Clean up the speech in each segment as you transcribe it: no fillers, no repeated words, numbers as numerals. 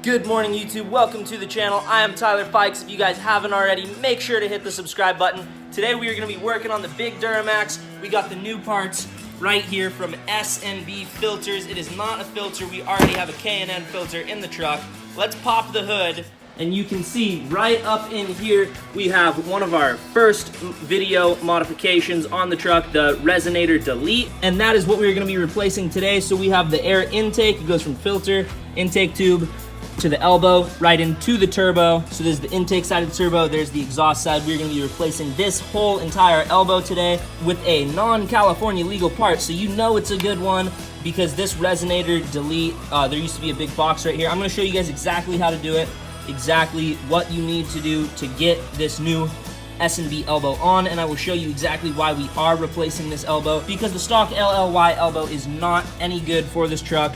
Good morning, YouTube. Welcome to the channel. I am Tyler Fikes. If you guys haven't already, make sure to hit the subscribe button. Today we are going to be working on the big Duramax. We got the new parts right here from S&B Filters. It is not a filter. We already have a K&N filter in the truck. Let's pop the hood. And you can see right up in here, we have one of our first video modifications on the truck, the Resonator Delete. And that is what we're gonna be replacing today. So we have the air intake. It goes from filter, intake tube, to the elbow, right into the turbo. So there's the intake side of the turbo, there's the exhaust side. We're gonna be replacing this whole entire elbow today with a non-California legal part. So you know it's a good one because this Resonator Delete, there used to be a big box right here. I'm gonna show you guys exactly how to do it, exactly what you need to do to get this new S&B elbow on, and I will show you exactly why we are replacing this elbow, because the stock LLY elbow is not any good for this truck.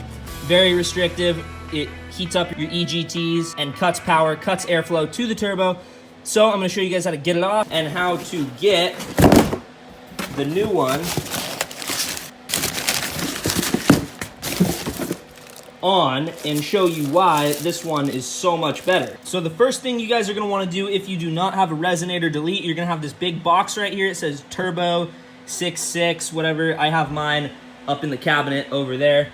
Very restrictive. It heats up your EGTs and cuts power, cuts airflow to the turbo. So I'm gonna show you guys how to get it off and how to get the new one on and show you why this one is so much better. So the first thing you guys are gonna wanna do if you do not have a Resonator Delete, you're gonna have this big box right here. It says Turbo 66, whatever. I have mine up in the cabinet over there,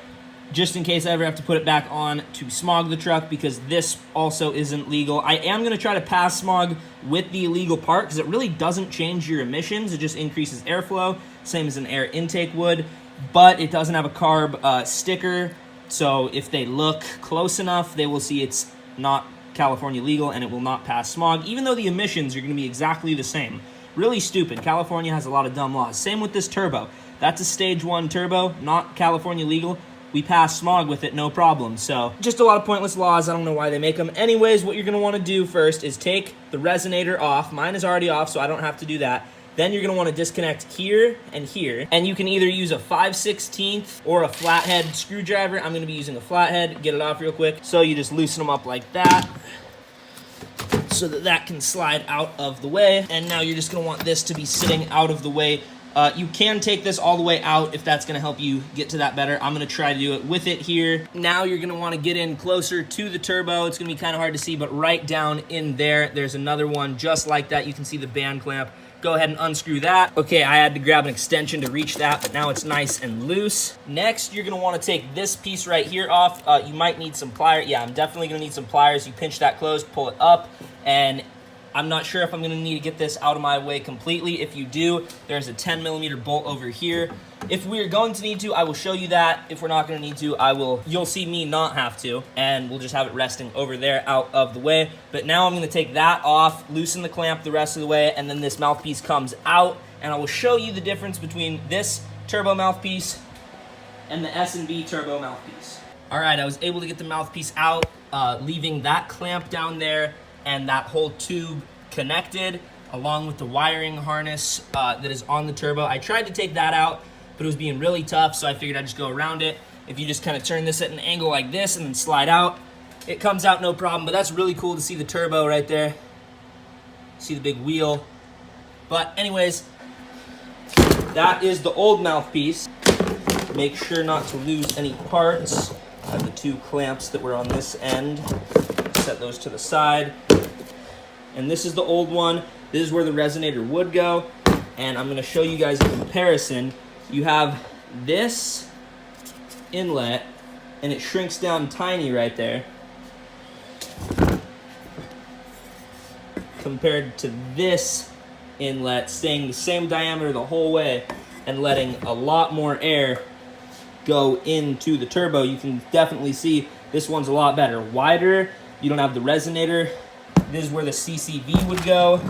just in case I ever have to put it back on to smog the truck, because this also isn't legal. I am gonna try to pass smog with the illegal part because it really doesn't change your emissions. It just increases airflow, same as an air intake would, but it doesn't have a carb sticker. So if they look close enough, they will see it's not California legal and it will not pass smog, even though the emissions are gonna be exactly the same. Really stupid. California has a lot of dumb laws. Same with this turbo. That's a stage 1 turbo, not California legal. We pass smog with it, no problem. So just a lot of pointless laws. I don't know why they make them. Anyways, what you're gonna wanna do first is take the Resonator off. Mine is already off, so I don't have to do that. Then you're gonna wanna disconnect here and here. And you can either use a 5/16 or a flathead screwdriver. I'm gonna be using a flathead. Get it off real quick. So you just loosen them up like that, so that that can slide out of the way. And now you're just gonna want this to be sitting out of the way. You can take this all the way out if that's gonna help you get to that better. I'm gonna try to do it with it here. Now you're gonna wanna get in closer to the turbo. It's gonna be kind of hard to see, but right down in there, there's another one just like that. You can see the band clamp. Go ahead and unscrew that. Okay, I had to grab an extension to reach that, but now it's nice and loose. Next, you're gonna wanna take this piece right here off. You might need some pliers. Yeah, I'm definitely gonna need some pliers. You pinch that closed, pull it up, and I'm not sure if I'm gonna need to get this out of my way completely. If you do, there's a 10mm bolt over here. If we're going to need to, I will show you that. If we're not gonna need to, you'll see me not have to, and we'll just have it resting over there out of the way. But now I'm gonna take that off, loosen the clamp the rest of the way, and then this mouthpiece comes out, and I will show you the difference between this turbo mouthpiece and the S&B turbo mouthpiece. All right, I was able to get the mouthpiece out, leaving that clamp down there and that whole tube connected along with the wiring harness that is on the turbo. I tried to take that out, but it was being really tough, so I figured I'd just go around it. If you just kind of turn this at an angle like this and then slide out, it comes out no problem. But that's really cool to see the turbo right there. See the big wheel. But anyways, that is the old mouthpiece. Make sure not to lose any parts. I have the 2 clamps that were on this end. Set those to the side. And this is the old one. This is where the Resonator would go. And I'm gonna show you guys a comparison. You have this inlet, and it shrinks down tiny right there, compared to this inlet staying the same diameter the whole way and letting a lot more air go into the turbo. You can definitely see this one's a lot better. Wider, you don't have the resonator. This is where the CCV would go.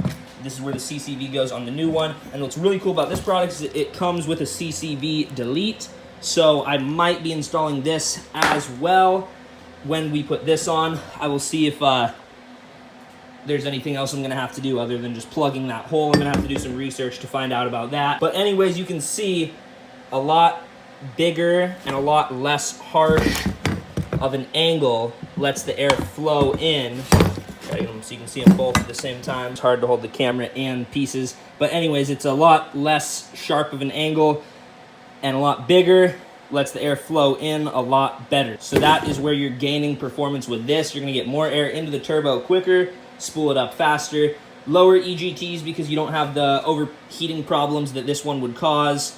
This is where the CCV goes on the new one. And what's really cool about this product is it comes with a CCV delete. So I might be installing this as well when we put this on. I will see if there's anything else I'm gonna have to do other than just plugging that hole. I'm gonna have to do some research to find out about that. But anyways, you can see a lot bigger and a lot less harsh of an angle lets the air flow in. So you can see them both at the same time. It's hard to hold the camera and pieces. But anyways, it's a lot less sharp of an angle and a lot bigger. lets the air flow in a lot better. So that is where you're gaining performance with this. You're gonna get more air into the turbo quicker, spool it up faster, lower EGTs because you don't have the overheating problems that this one would cause,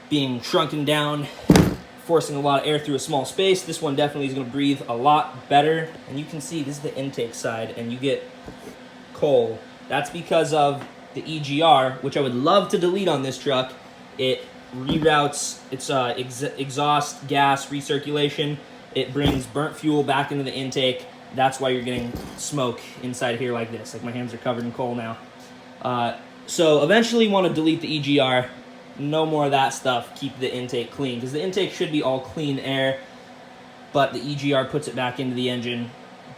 being shrunken down, forcing a lot of air through a small space. This one definitely is gonna breathe a lot better. And you can see this is the intake side and you get coal. That's because of the EGR, which I would love to delete on this truck. It reroutes its exhaust gas recirculation. It brings burnt fuel back into the intake. That's why you're getting smoke inside here like this. Like my hands are covered in coal now. So eventually you want to delete the EGR. No more of that stuff. Keep the intake clean because the intake should be all clean air, but the EGR puts it back into the engine.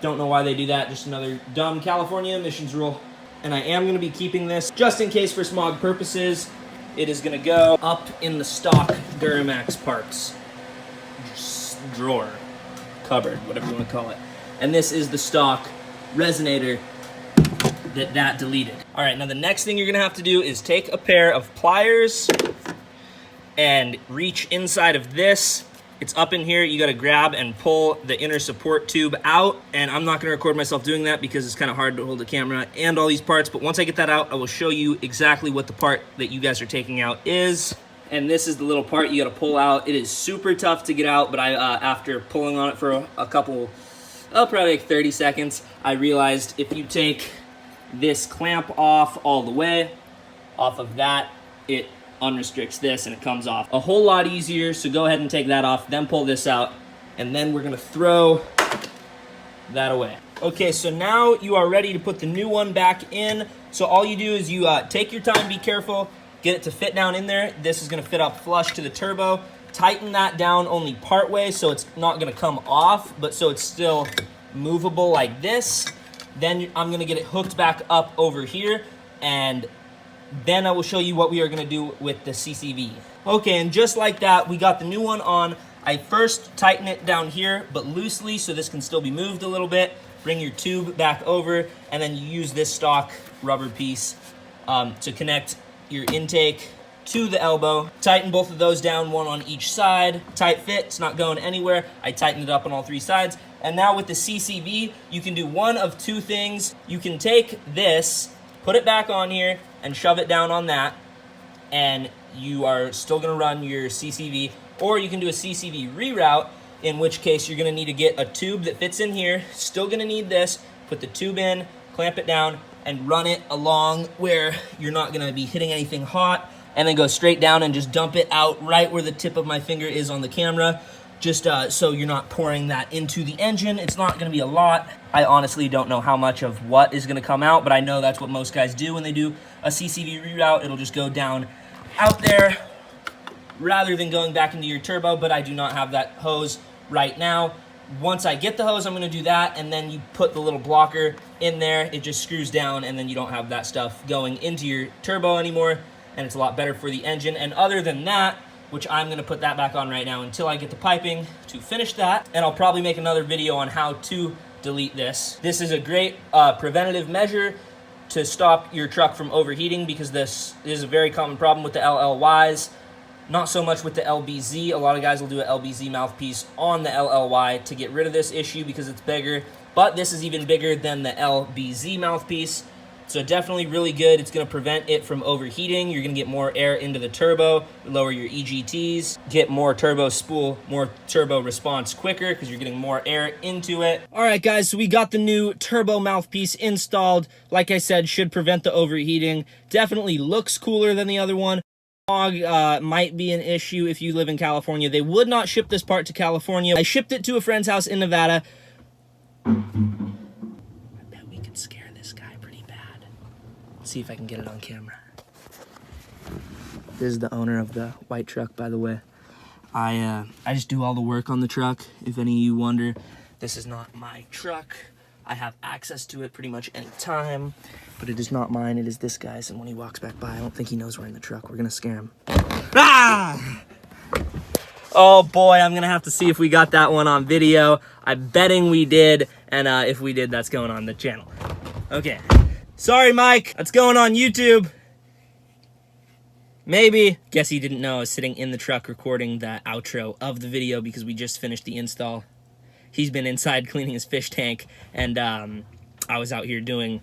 Don't know why they do that. Just another dumb California emissions rule. And I am going to be keeping this just in case for smog purposes. It is going to go up in the stock Duramax parts drawer, cupboard, whatever you want to call it. And this is the stock Resonator that deleted. All right, now the next thing you're going to have to do is take a pair of pliers and reach inside of this. It's up in here. You got to grab and pull the inner support tube out. And I'm not going to record myself doing that because it's kind of hard to hold the camera and all these parts. But once I get that out, I will show you exactly what the part that you guys are taking out is. And this is the little part you got to pull out. It is super tough to get out, but I after pulling on it for a couple, probably like 30 seconds, I realized if you take this clamp off all the way, off of that, it unrestricts this and it comes off a whole lot easier. So go ahead and take that off, then pull this out, and then we're gonna throw that away. Okay, so now you are ready to put the new one back in. So all you do is you take your time, be careful, get it to fit down in there. This is gonna fit up flush to the turbo. Tighten that down only part way so it's not gonna come off, but so it's still movable like this. Then I'm gonna get it hooked back up over here, and then I will show you what we are gonna do with the CCV. Okay, and just like that, we got the new one on. I first tighten it down here, but loosely, so this can still be moved a little bit. Bring your tube back over, and then you use this stock rubber piece to connect your intake to the elbow. Tighten both of those down, one on each side. Tight fit, it's not going anywhere. I tightened it up on all three sides. And now with the CCV, you can do one of two things. You can take this, put it back on here, and shove it down on that, and you are still gonna run your CCV, or you can do a CCV reroute, in which case you're gonna need to get a tube that fits in here, still gonna need this, put the tube in, clamp it down, and run it along where you're not gonna be hitting anything hot, and then go straight down and just dump it out right where the tip of my finger is on the camera, just so you're not pouring that into the engine. It's not gonna be a lot. I honestly don't know how much of what is gonna come out, but I know that's what most guys do when they do a CCV reroute. It'll just go down out there rather than going back into your turbo, but I do not have that hose right now. Once I get the hose, I'm gonna do that, and then you put the little blocker in there. It just screws down, and then you don't have that stuff going into your turbo anymore, and it's a lot better for the engine. And other than that, which I'm gonna put that back on right now until I get the piping to finish that, and I'll probably make another video on how to delete this. This is a great preventative measure to stop your truck from overheating, because this is a very common problem with the LLYs. Not so much with the LBZ. A lot of guys will do an LBZ mouthpiece on the LLY to get rid of this issue because it's bigger, but this is even bigger than the LBZ mouthpiece. So definitely really good. It's gonna prevent it from overheating. You're gonna get more air into the turbo, lower your EGTs, get more turbo spool, more turbo response quicker because you're getting more air into it. All right, guys, so we got the new turbo mouthpiece installed. Like I said, should prevent the overheating. Definitely looks cooler than the other one. Fog might be an issue if you live in California. They would not ship this part to California. I shipped it to a friend's house in Nevada. I bet we could scare this guy pretty bad. Let's see if I can get it on camera. This is the owner of the white truck, by the way. I just do all the work on the truck. If any of you wonder, this is not my truck. I have access to it pretty much any time, but it is not mine. It is this guy's, and when he walks back by, I don't think he knows we're in the truck. We're gonna scare him. Ah! Oh boy, I'm gonna have to see if we got that one on video. I'm betting we did, and if we did, that's going on the channel. Okay. Sorry, Mike. That's going on YouTube. Maybe. Guess he didn't know I was sitting in the truck recording the outro of the video because we just finished the install. He's been inside cleaning his fish tank, and I was out here doing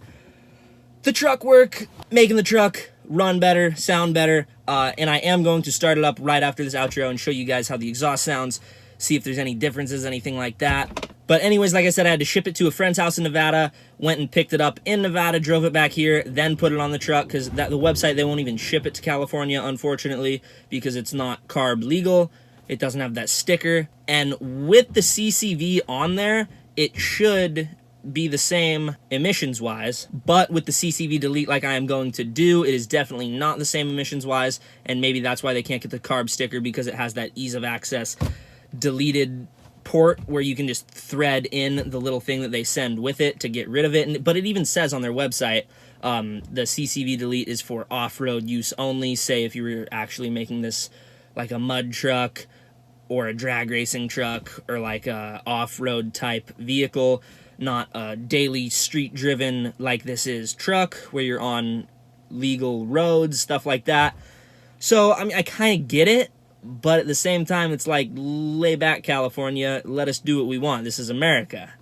the truck work, making the truck run better, sound better, and I am going to start it up right after this outro and show you guys how the exhaust sounds, see if there's any differences, anything like that. But anyways, like I said, I had to ship it to a friend's house in Nevada, went and picked it up in Nevada, drove it back here, then put it on the truck, because the website, they won't even ship it to California, unfortunately, because it's not carb legal. It doesn't have that sticker. And with the CCV on there, it should be the same emissions-wise, but with the CCV delete like I am going to do, it is definitely not the same emissions-wise, and maybe that's why they can't get the carb sticker, because it has that ease of access deleted port where you can just thread in the little thing that they send with it to get rid of it. But it even says on their website, the CCV delete is for off-road use only. Say if you were actually making this like a mud truck or a drag racing truck or like a off-road type vehicle, not a daily street driven like this is truck where you're on legal roads, stuff like that. So I mean, I kind of get it, but at the same time, it's like, lay back, California, let us do what we want. This is America.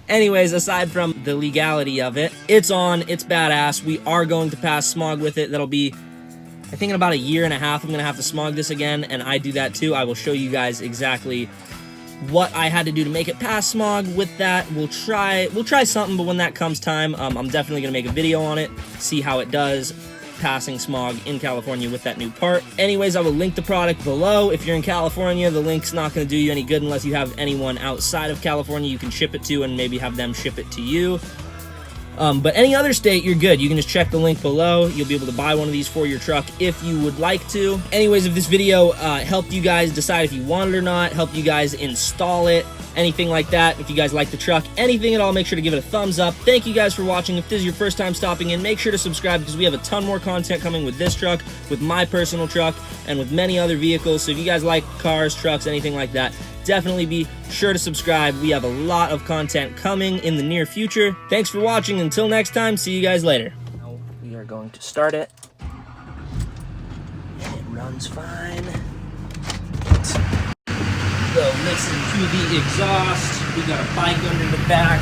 Anyways, aside from the legality of it, it's on, it's badass. We are going to pass smog with it. That'll be, I think in about a year and a half, I'm gonna have to smog this again, and I do that too. I will show you guys exactly what I had to do to make it pass smog with that. We'll try something, but when that comes time, I'm definitely gonna make a video on it, see how it does passing smog in California with that new part. Anyways, I will link the product below. If you're in California, the link's not going to do you any good unless you have anyone outside of California you can ship it to and maybe have them ship it to you. But any other state, you're good. You can just check the link below. You'll be able to buy one of these for your truck if you would like to. Anyways, if this video helped you guys decide if you want it or not, helped you guys install it, anything like that, if you guys like the truck, anything at all, make sure to give it a thumbs up. Thank you guys for watching. If this is your first time stopping in, make sure to subscribe because we have a ton more content coming with this truck, with my personal truck, and with many other vehicles. So if you guys like cars, trucks, anything like that, definitely be sure to subscribe. We have a lot of content coming in the near future. Thanks for watching. Until next time, see you guys later. Now we are going to start it. And it runs fine. Let's go listen to the exhaust. We got a bike under the back.